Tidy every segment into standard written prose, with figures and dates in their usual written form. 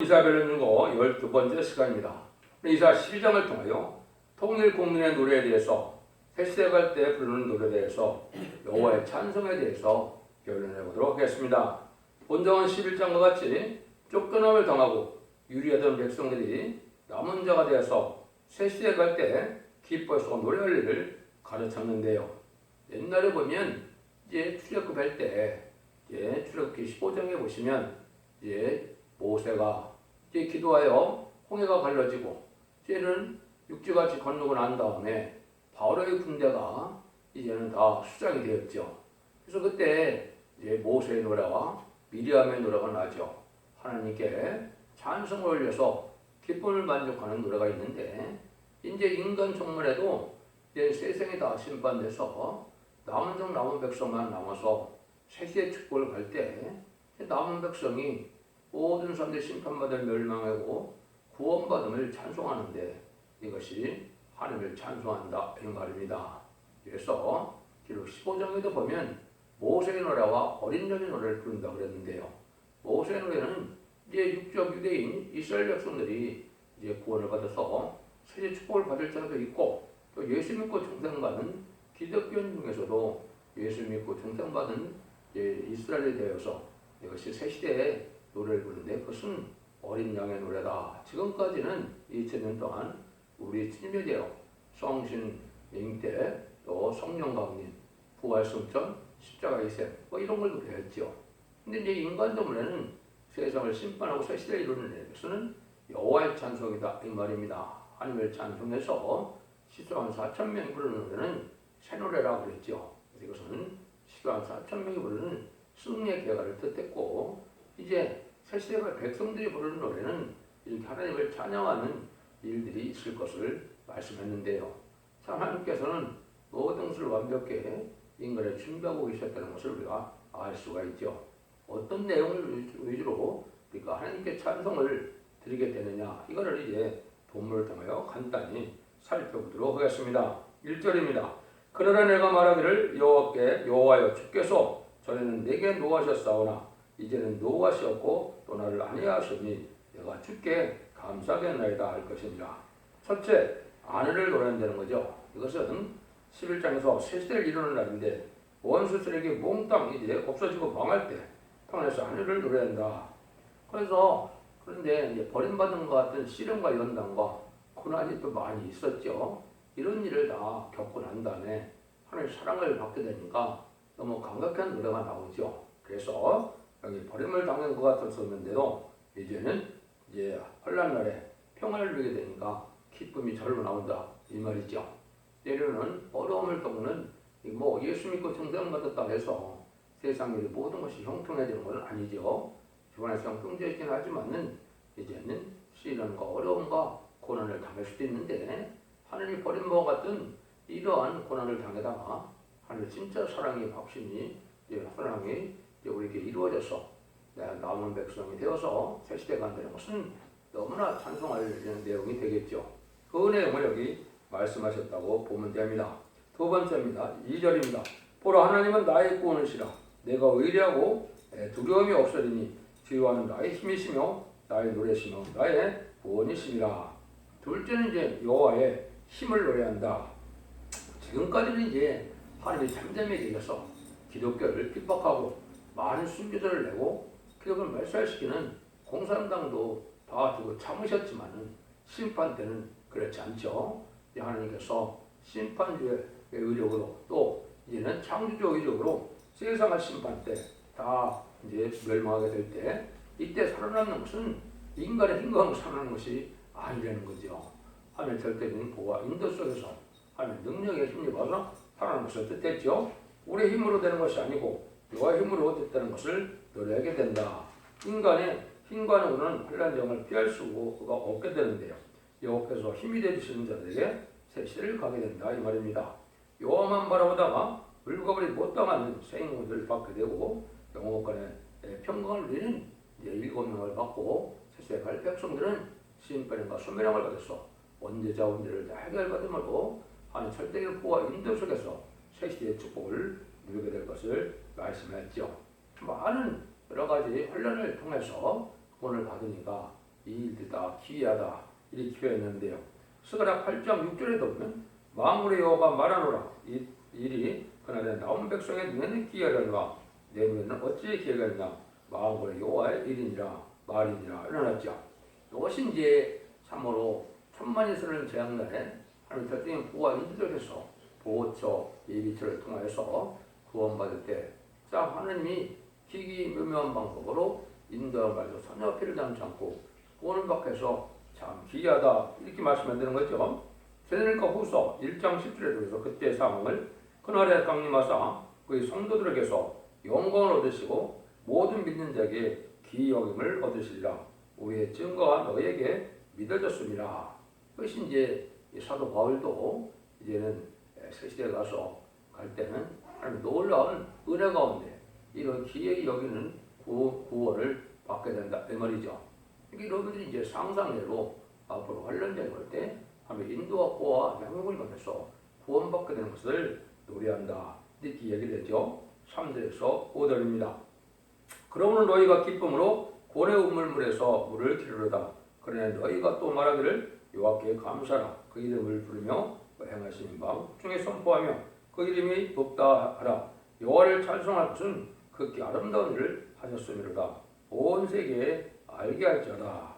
이사벨을 누고 12번째 시간입니다. 이사 12장을 통하여 통일 국민의 노래에 대해서 새시대 갈 때 부르는 노래에 대해서 여호와의 찬송에 대해서 결론해 보도록 하겠습니다. 본정은 11장과 같이 쫓겨남을 당하고 유리하던 백성들이 남은 자가 되어서 새시대 갈 때 기뻐해서 노래할 일을 가르쳤는데요. 옛날에 보면 이제 출애굽할 때 출애굽기 15장에 보시면 모세가 기도하여 홍해가 갈라지고 이제는 육지같이 건너고 난 다음에 바로의 군대가 이제는 다 수장이 되었죠. 그래서 그때 모세의 노래와 미리암의 노래가 나죠. 하나님께 찬송을 올려서 기쁨을 만족하는 노래가 있는데 이제 인간 총문에도 이제 세상이 다 심판돼서 남은 백성만 남아서 새시대 축복을 갈 때 남은 백성이 모든 사람들이 심판받을 멸망하고 구원받음을 찬송하는데 이것이 하나님을 찬송한다 이 말입니다. 그래서 기록 15장에도 보면 모세의 노래와 어린 양의 노래를 부른다 그랬는데요. 모세의 노래는 이제 육적 유대인 이스라엘 백성들이 이제 구원을 받아서 세계 축복을 받을 자도 있고 또 예수 믿고 정상받은 기독교인 중에서도 예수 믿고 정상받은 이스라엘에 대해서 이것이 새 시대에 노래를 부르는데 그것은 어린 양의 노래다. 지금까지는 2000년 동안 우리 주님에 대하여 성신 잉태 또 성령 강림 부활승천 십자가의 셈 이런 걸 배웠죠. 근데 이제 인간도문에는 세상을 심판하고 새 시대에 이루는 것은 여호와의 찬송이다 이 말입니다. 하나님을 찬송해서 시소한 4,000명이 부르는 노래는 새 노래라고 그랬죠. 이것은 시소한 4,000명이 부르는 승리의 개가를 뜻했고 이제 새 시대의 백성들이 부르는 노래는 이렇게 하나님을 찬양하는 일들이 있을 것을 말씀했는데요. 참 하나님께서는 모든 것을 완벽하게 인간을 준비하고 계셨다는 것을 우리가 알 수가 있죠. 어떤 내용을 위주로 우리가 하나님께 찬송을 드리게 되느냐 이거를 이제 본문을 통하여 간단히 살펴보도록 하겠습니다. 1절입니다. 그러나 내가 말하기를 여호와여 주께서 전에는 내게 노하셨사오나 이제는 노하시었고 또 나를 아니하시니 내가 주께 감사하겠나이다 할 것이니라. 첫째, 아내를 노래한다는 거죠. 이것은 11장에서 새 시대를 이루는 날인데 원수들에게 몽땅 이제 없어지고 망할 때 평안에서 아내를 노래한다. 그런데 이제 버림받은 것 같은 시련과 연단과 고난이 또 많이 있었죠. 이런 일을 다 겪고 난 다음에 하나님의 사랑을 받게 되니까 너무 감격한 노래가 나오죠. 그래서 여기 버림을 당한 것 같았었는데도 이제는 환난 날에 평안을 누리게 되니까 기쁨이 절로 나온다 이 말이죠. 때로는 어려움을 겪는 예수 믿고 정상받았다 해서 세상의 모든 것이 형통해지는 것은 아니죠. 주변에서 형통되긴 하지만은 이제는 시련과 어려움과 고난을 당할 수도 있는데 하나님이 버림과 같은 이러한 고난을 당하다가 하나님의 진짜 사랑이 확신이 사랑이 우리에게 이루어져서 남은 백성이 되어서 새 시대가 간다는 것은 너무나 찬송할 내용이 되겠죠. 그 내용을 여기 말씀하셨다고 보면 됩니다. 두 번째입니다. 2절입니다. 보라 하나님은 나의 구원이시라. 내가 의리하고 두려움이 없으리니 주여와는 나의 힘이시며 나의 노래시며 나의 구원이시니라. 둘째는 여호와의 힘을 노래한다. 지금까지는 하나님이 잠잠히 계셔서 기독교를 핍박하고 많은 순교자를 내고 기독교를 멸살시키는 공산당도 봐두고 참으셨지만은 심판 때는 그렇지 않죠. 하나님께서 심판주의 의력으로 또 이제는 창조주의 의력으로 세상을 심판 때 다 멸망하게 될 때 이때 살아남는 것은 인간의 힘과 살아남는 것이 아니라는 거죠. 하나님의 절대적인 보호와 인도 속에서 하나님의 능력에 힘입어서 살아남는 것을 뜻했죠. 우리의 힘으로 되는 것이 아니고 여호와의 힘으로 됐다는 것을 노래하게 된다. 인간의 힘과는 환난정을 피할 수가 없게 되는데요. 여호와께서 힘이 되시는 자들에게 새 시대를 가게 된다 이 말입니다. 여호와만 바라보다가 물거부리 못당하는 생명을 받게 되고 영혼간의 평강을 누리는 7명을 받고 새 시대에 갈 백성들은 심판과 소멸함을 받아서 원죄자 원죄를 다 해결받음으로 하나님 절대적 보호와 인도 속에서 새 시대의 축복을 누리게 될 것을 말씀했죠. 많은 여러 가지 환난을 통해서 구원을 받으니까 이 일들이 다 기이하다 이렇게 표현했는데요. 스가랴 8장 6절에 보면 만군의 여호와가 말하노라 이 일이 그날에 나온 백성의 눈에는 기이하려니와 내 눈에는 어찌 기이하겠냐 만군의 여호와의 일이니라 말이니라 일어났죠. 이것이 이제 참으로 천만이 서는 재앙날에 하나님 특징인 부와 인도에서 보호처 예비처를 통하여서 구원받을 때 자 하나님이 기기묘묘한 방법으로 인도하는 말도 전혀 피를 담지 않고 구원을 받게 해서 참 기이하다 이렇게 말씀하면 되는 거죠. 세대니까 후서 1장 10절에 들어서 그때 상황을 그날에 강림하사 그의 성도들에게서 영광을 얻으시고 모든 믿는 자에게 기이 여김을 얻으시리라. 우리의 증거가 너희에게 믿어졌습니다. 그것이 이제 사도 바울도 이제는 새 시대에 가서 갈 때는 하나님 놀라운 은혜 가운데 이런 기이 여기는 구원을 받게 된다 이 말이죠. 여러분들이 이제 상상외로 앞으로 관련된 걸 때 하나님 인도와 보호와 양육을 받아서 구원받게 되는 것을 노래한다 이렇게 얘기되죠. 3절에서 5절입니다. 그러므로 너희가 기쁨으로 고래 우물물에서 물을 기르려다. 그러나 너희가 또 말하기를 여호와께 감사라. 그 이름을 부르며 행하신 바 중에 선포하며 그 이름이 높다 하라. 여호와를 찬송할 것은 극히 아름다운 일을 하셨음이로다. 온 세계에 알게 할지어다.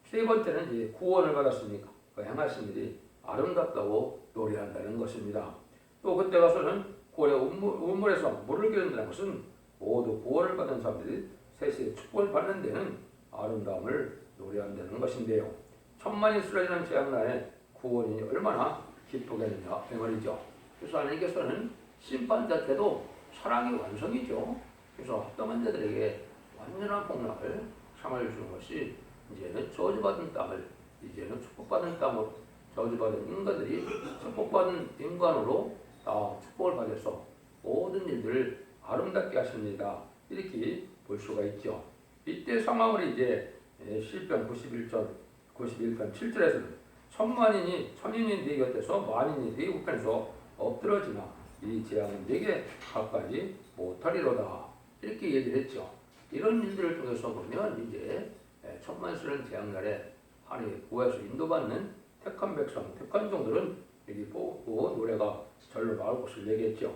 세 번째는 이제 구원을 받았으니까 그 행하신 일이 아름답다고 노래한다는 것입니다. 또 그때 가서는 고래 우물에서 물을 기른다는 것은 모두 구원을 받은 사람들이 세세의 축복을 받는 데는 아름다움을 노래한다는 것인데요. 천만이 쓰러지는 재앙날에 구원이 얼마나 기쁘겠느냐 이 말이죠. 그래서 하나님께서는 심판 자체도 사랑의 완성이죠. 그래서 합당한 자들에게 완전한 복락을 상을 주는 것이 이제는 저주받은 땅을 이제는 축복받은 땅으로 저주받은 인간들이 축복받은 인간으로 다 축복을 받아서 모든 일들을 아름답게 하십니다. 이렇게 볼 수가 있죠. 이때 상황을 이제 시편 91편 7절에서는 천만인이 천인이 네 곁에서 만인이 네 우편에서 엎드러지나 이 재앙은 네게 가까이 못하리로다 이렇게 얘기를 했죠. 이런 일들을 통해서 보면 이제 천만스러운 재앙날에 하나님의 구에서 인도받는 택한 백성, 택한 종들은 여기 보고 노래가 절로 나올 것을 얘기했죠.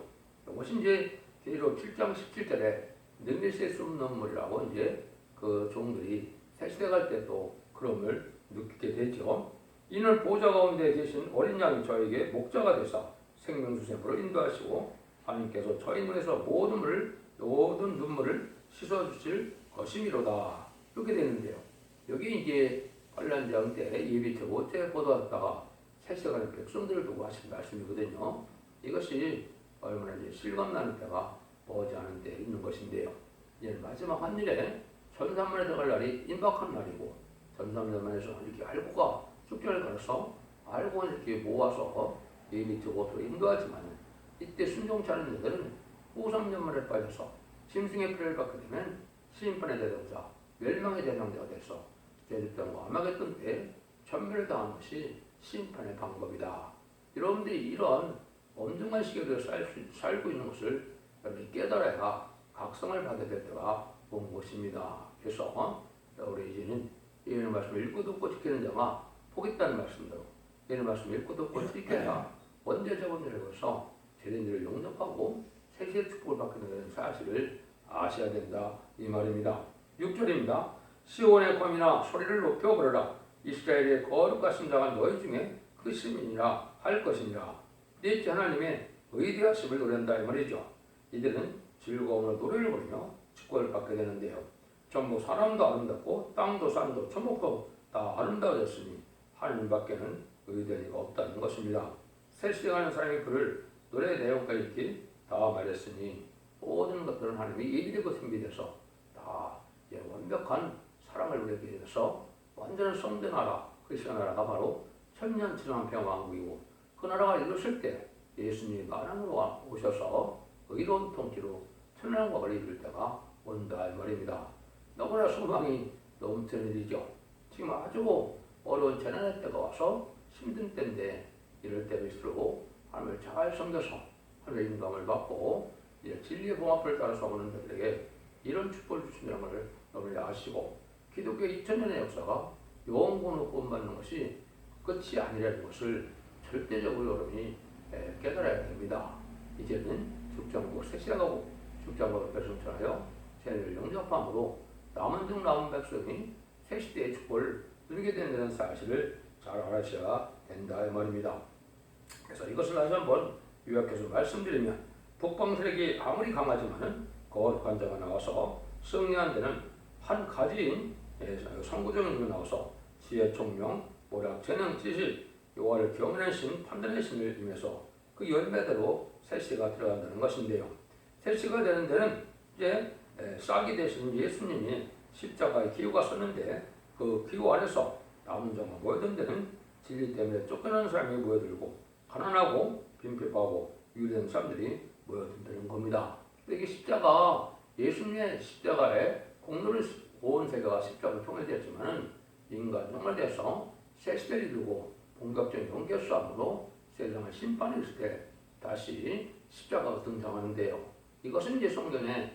이것이 이제 계시록 7장 17절에 능리시의 숨눈물이라고 이제 그 종들이 새시대 갈 때 또 그럼을 느끼게 되죠. 이는 보좌 가운데 계신 어린 양이 저에게 목자가 되사 생명수샘으로 인도하시고 하나님께서 저희 눈에서 모든 눈물을 씻어주실 것이미로다 이렇게 되는데요. 여기 이제 환란장 때 예비처 모태 보도하다가 새시대 가는 백성들을 두고 하신 말씀이거든요. 이것이 얼마나 이제 실감나는 때가 머지 않은 때 있는 것인데요. 이제 마지막 한일에 전산문에 들어갈 날이 임박한 날이고 전산문에서 이렇게 알고가 축제를 걸어서 알고 이렇게 모아서 예비처 보도로 인도하지만 이때 순종치 않은 자들은 후삼년만에 빠져서 짐승의 피를 받게 되면 심판의 대상자, 멸망의 대상자가 돼서 제주병과 아마겟돈 때 전멸당한 것이 심판의 방법이다. 여러분들이 이런 엄중한 시계를 살고 있는 것을 여러분이 깨달아야 각성을 받아야 될 때가 온 것입니다. 그래서 우리 이제는 이런 말씀을 읽고 듣고 지키는 자가 복 있다는 말씀대로 이런 말씀을 읽고 듣고 지켜야 원죄적인 일을 해서 죄된 일을 용납하고 세계의 축복을 받게 되는 사실을 아셔야 된다 이 말입니다. 6절입니다. 시온의 검이나 소리를 높여 부르라. 이스라엘의 거룩하신 자가 너희 중에 그 시민이라 할 것이니라. 넷째 하나님의 의대하심을 노랜다 이 말이죠. 이들은 즐거움으로 노래를 부르며 축복을 받게 되는데요. 전부 사람도 아름답고 땅도 산도 초목도 다 아름다워졌으니 하나님밖에는 의대한 이가 없다는 것입니다. 세시하는 사람이 그를 노래 내용까지 이렇게 다 말했으니 모든 것들은 하나님이 예비되고 준비돼서 다 완벽한 사랑을 우리에게 해서 완전한 성된 나라, 그리스도 나라가 바로 천년지상 평화왕국이고 그 나라가 이루어질 때 예수님이 만왕으로 오셔서 의로운 통치로 천년왕국을 이룰 때가 온다 이 말입니다. 너무나 소망이 넘치는 일이죠. 지금 아주 어려운 재난의 때가 와서 힘든 때인데 이럴 때일수록 하나님을 잘 섬겨서 하나님의 인감을 받고 진리의 봉합을 따라서 오는 자들에게 이런 축복을 주신다는 것을 여러분이 아시고 기독교의 2000년의 역사가 영원으로 구원받는 것이 끝이 아니라는 것을 절대적으로 여러분이 깨달아야 됩니다. 이제는 죽장국 새시하고 죽장국을 배송전하여 세를 영접함으로 남은 중 남은 백성이 새 시대의 축복을 누리게 된다는 사실을 잘 알아셔야 된다 이 말입니다. 그래서 이것을 다시 한번 요약해서 말씀드리면 북방 세력이 아무리 강하지만은 거룩한 자가 나와서 승리한 데는 한 가지인 선구적인 힘이 나와서 지혜, 총명, 오락, 재능, 지식, 여호와를 경외하는 신, 판단의 신을 임해서 그 열매대로 새씨가 들어간다는 것인데요. 새씨가 되는 데는 이제 싹이 되신 예수님이 십자가에 기후가 섰는데 그 기후 안에서 남은 자가 모여든 데는 진리 때문에 쫓겨나는 사람이 모여들고 가난하고 빈핍하고 유리된 사람들이 모여든다는 겁니다. 이게 십자가 예수님의 십자가에 공로를 온 세계가 십자가로 통일되었지만은 인간 정말돼서 새 시대를 이루고 본격적인 영계 싸움으로 세상을 심판했을 때 다시 십자가가 등장하는데요. 이것은 이제 성경에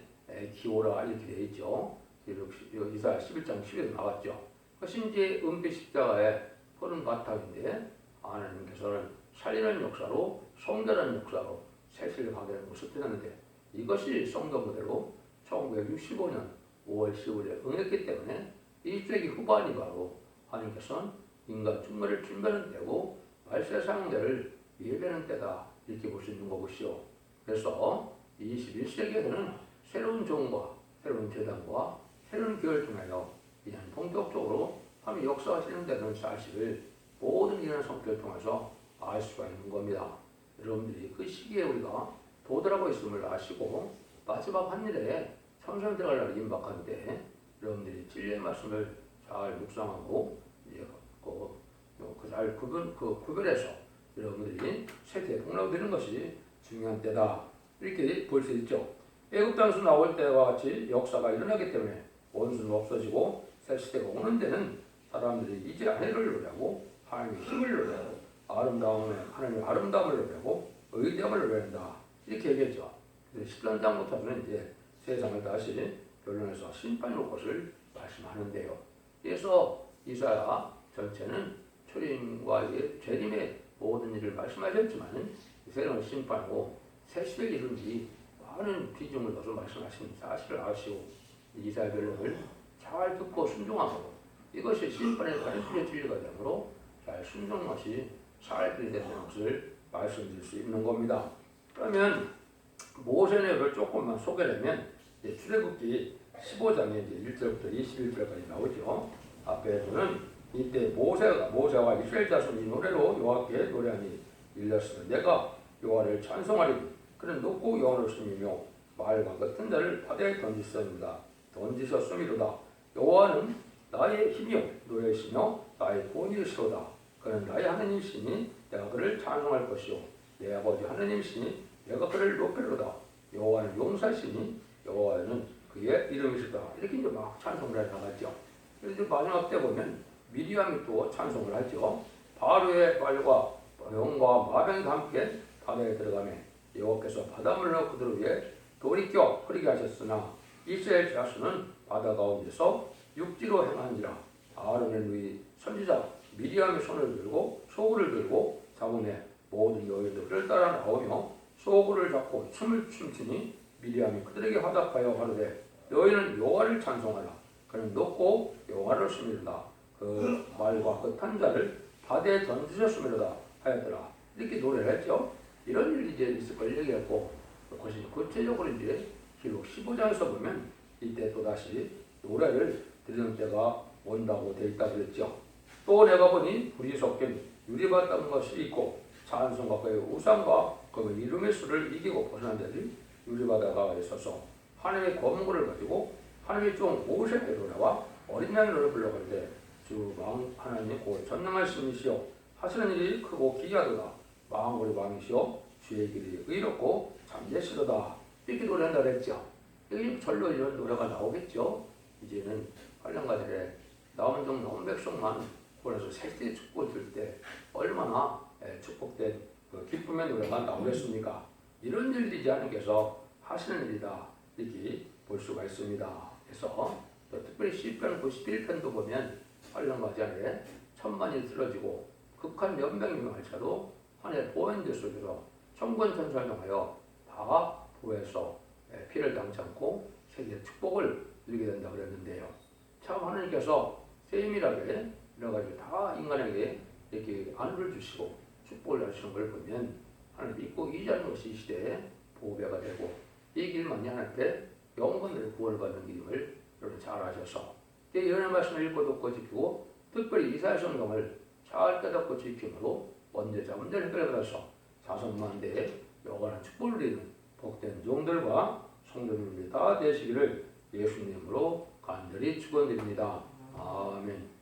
기호라 이렇게 되어 있죠. 이사야 11장 10에도 나왔죠. 그것이 이제 은빛 십자가의 푸른 바탕인데 하나님께서는 살리는 역사로 성결하는 역사로 새신을 가게 하는 것을 뜻하는데 이것이 성경 그대로 1965년 5월 10일에 응했기 때문에 이 세기 후반이 바로 하나님께서는 인간 충만을 준비하는 때고 말세 상대를 예배하는 때다 이렇게 볼 수 있는 것이요. 그래서 21세기에는 새로운 종과 새로운 재단과 새로운 교회를 통하여 이제 본격적으로 하나님 역사가 진행되는 사실을 모든 이런 성격을 통해서 알 수가 있는 겁니다. 여러분들이 그 시기에 우리가 도달하고 있음을 아시고 마지막 한일에 천상 들어갈 날이 임박한데 여러분들이 진리의 말씀을 잘 묵상하고 이제 잘 구별해서 여러분들이 세대에 복락되는 것이 중요한 때다 이렇게 볼 수 있죠. 애굽 땅에서 나올 때와 같이 역사가 일어나기 때문에 원수는 없어지고 새 시대가 오는 데는 사람들이 이제 하늘을 노래하고 하나님의 힘을 노래하고 하나님의 아름다움을 노래하고 의대함을 노래한다 이렇게 얘기했죠. 13장부터는 이제 세상을 다시 변론해서 심판이 올 것을 말씀하는데요. 그래서 이사야 전체는 초림과 재림의 모든 일을 말씀하셨지만 새로운 심판이고 새 시대를 이룬 많은 비중을 둬서 말씀하신 사실을 아시고 이사야 변론을 잘 듣고 순종하고 이것이 심판의 단순의 진리가 되므로 잘 순종한 것이 살필이 되는 것을 말씀드릴 수 있는 겁니다. 그러면 모세내를 조금만 소개하면 출애굽기 15장에 이제 1절부터 21절까지 나오죠. 앞에서는 이때 모세와 이스라엘 자손이 노래로 여호와께 노래하니 일렀으며 내가 여호와를 찬송하리니 그는 높고 영원하심이며 말과 같은 자를 바다에 던지셨음이로다. 여호와는 나의 힘이요 노래이시며 나의 구원이시로다. 그는 나의 하느님이시니 내가 그를 찬송할 것이요 내 아버지 하느님이시니 내가 그를 높이로다. 여호와는 용사시니 여호와는 그의 이름이시다. 이렇게 이제 막 찬송을 해 나갔죠. 그래서 마지막 때 보면 미리암이 또 찬송을 하죠. 바로의 발과 병과 마병과 함께 바다에 들어가매 여호와께서 바닷물로 그들 위에 돌이켜 흐리게 하셨으나 이스라엘 자손은 바다 가운데서 육지로 행한지라. 아론의 누이 선지자 미리암이 손을 들고 소구를 들고 잡음에 모든 여인들을 따라 나오며 소구를 잡고 춤을 춤추니 미리암이 그들에게 화답하여 가로되 너희는 여호와를 찬송하라. 그는 높고 영화로우심이로다. 그 말과 그 탄자를 바다에 던지셨음이로다 하였더라. 이렇게 노래를 했죠. 이런 일이 이제 있을 걸 얘기했고 그것이 구체적으로 이제 기록 15장에서 보면 이때 또다시 노래를 드리는 때가 온다고 되어 있다고 그랬죠. 또 내가 보니 불이 섞인 유리바 딴 것이 있고 찬송과 그의 우상과 그 이름의 수를 이기고 벗어난 자들이 유리바다가 있어서 하나님의 검구를 가지고 하나님의 종 모세로 나와 어린 양으로 불러갈 때 주 하나님 곧 전능하신 이시여 하시는 일이 크고 기이하도다. 만국의 왕이시여 주의 길이 의롭고 잠재시로다. 이렇게 노래한다 그랬죠. 여기 절로 이런 노래가 나오겠죠. 이제는 환란가들의 남은 종 남은 백성만 보내서 새끼 축복을 들 때 얼마나 축복된 그 기쁨의 노래가 나오겠습니까? 이런 일들이 이제 하나님께서 하시는 일이다 이렇게 볼 수가 있습니다. 그래서 또 특별히 시편 91편도 보면 촬영과지 안에 천만이 쓰러지고 극한 연명이 말차도 한해 보현대 속에서 천군천사를 통하여 다 보혜서 피를 당치 않고 세계의 축복을 누리게 된다 그랬는데요. 참 하나님께서 세밀하게 여러 가지 다 인간에게 이렇게 안을 주시고 축복을 하시는 걸 보면 하나님 믿고 의지하는 것이 이 시대에 보배가 되고 이 길만이 하나님께 영혼들의 구원을 받는 길임을 여러분 잘 아셔서 이 연의 말씀을 읽고 듣고 지키고 특별히 이사야 성경을 잘 깨닫고 지킴으로 원죄자 문제를 해결받아서 자손만대에 영원한 축복을 누리는 복된 종들과 성도님들이 다 되시기를 예수님으로 간절히 축원드립니다. 아멘.